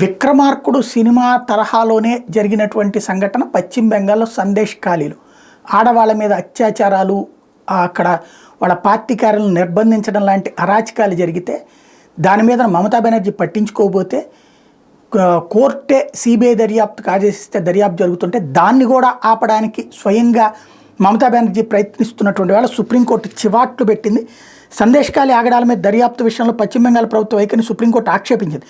విక్రమార్కుడు cinema తరహాలోనే జరిగినటువంటి సంఘటన పశ్చిమ బెంగాల్లో సందేశ్ ఖాళీలు ఆడవాళ్ళ మీద అత్యాచారాలు అక్కడ వాళ్ళ పార్టీ కార్యాలను నిర్బంధించడం లాంటి అరాచకాలు జరిగితే దాని మీద మమతా బెనర్జీ పట్టించుకోకపోతే కోర్టే సిబిఐ దర్యాప్తుకు ఆదేశిస్తే దర్యాప్తు జరుగుతుంటే దాన్ని కూడా ఆపడానికి స్వయంగా మమతా బెనర్జీ ప్రయత్నిస్తున్నటువంటి వేళ సుప్రీంకోర్టు చివాట్లు పెట్టింది. సందేశ్ ఖాళీ ఆగడాల మీద దర్యాప్తు విషయంలో పశ్చిమ బెంగాల్ ప్రభుత్వ వైఖరిని సుప్రీంకోర్టు ఆక్షేపించింది.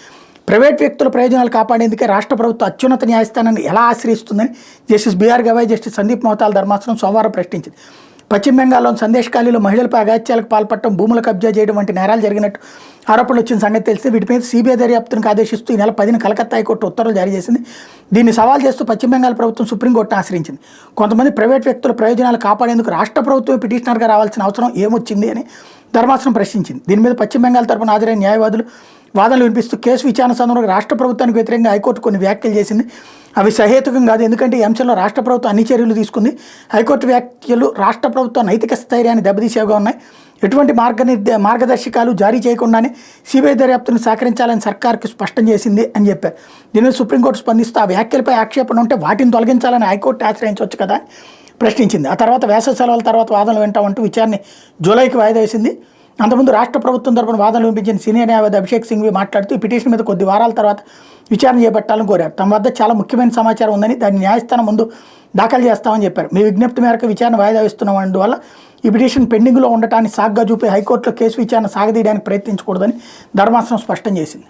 ప్రైవేట్ వ్యక్తుల ప్రయోజనాలు కాపాడేందుకే రాష్ట్ర ప్రభుత్వం అత్యున్నత న్యాయస్థానాన్ని ఎలా ఆశ్రయిస్తుందని justice BR Gavai, justice Sandeep మోహతాల ధర్మాసనం సోమవారం ప్రశ్నించింది. పశ్చిమ బెంగాల్లోని సందేశ్ ఖాళీలో మహిళలపై అగాత్యాలకు పాల్పడటం, భూముల కబ్జా చేయడం వంటి నేరాలు జరిగినట్టు ఆరోపణలు వచ్చిన సంగతి తెలిస్తే వీటి మీద సిబిఐ దర్యాప్తునికి ఆదేశిస్తూ ఈ నెల 10న కలకత్తా హైకోర్టు ఉత్తర్వులు జారీ చేసింది. దీన్ని సవాల్ చేస్తూ పశ్చిమ బెంగాల్ ప్రభుత్వం సుప్రీంకోర్టును ఆశ్రయించింది. కొంతమంది ప్రైవేట్ వ్యక్తుల ప్రయోజనాలు కాపాడేందుకు రాష్ట్ర ప్రభుత్వం పిటిషనర్గా రావాల్సిన అవసరం ఏమొచ్చింది అని ధర్మాసనం ప్రశ్నించింది. దీని మీద పశ్చిమ బెంగాల్ తరపున హాజరైన న్యాయవాదులు వాదనలు వినిపిస్తూ కేసు విచారణ సందర్భంగా రాష్ట్ర ప్రభుత్వానికి వ్యతిరేకంగా హైకోర్టు కొన్ని వ్యాఖ్యలు చేసింది. అవి సహేతుకం కాదు, ఎందుకంటే ఈ అంశంలో రాష్ట్ర ప్రభుత్వం అన్ని చర్యలు తీసుకుంది. హైకోర్టు వ్యాఖ్యలు రాష్ట్ర ప్రభుత్వం నైతిక స్థైర్యాన్ని దెబ్బతీసేవిగా ఉన్నాయి. ఎటువంటి మార్గదర్శకాలు జారీ చేయకుండానే సిబిఐ దర్యాప్తును సహకరించాలని సర్కార్కు స్పష్టం చేసింది అని చెప్పారు. దీని మీద సుప్రీంకోర్టు స్పందిస్తూ ఆ వ్యాఖ్యలపై ఆక్షేపణ ఉంటే వాటిని తొలగించాలని హైకోర్టు ఆశ్రయించవచ్చు కదా అని ప్రశ్నించింది. ఆ తర్వాత వేసవి సెలవుల తర్వాత వాదనలు వింటామంటూ విచారణ జూలైకి వాయిదా వేసింది. అంతకుముందు రాష్ట్ర ప్రభుత్వం తరపున వాదనలు వినిపించిన సీనియర్ న్యాయవాది అభిషేక్ సింఘ్వి మాట్లాడుతూ ఈ పిటిషన్ మీద కొద్ది వారాల తర్వాత విచారణ చేపట్టాలని కోరారు. తమ వద్ద చాలా ముఖ్యమైన సమాచారం ఉందని దాన్ని న్యాయస్థానం ముందు దాఖలు చేస్తామని చెప్పారు. మీ విజ్ఞప్తి మేరకు విచారణ వాయిదా వేస్తున్నందువల్ల ఈ పిటిషన్ పెండింగ్లో ఉండటాన్ని సాగ్గా చూపి హైకోర్టులో కేసు విచారణ సాగదీయడానికి ప్రయత్నించకూడదని ధర్మాసనం స్పష్టం చేసింది.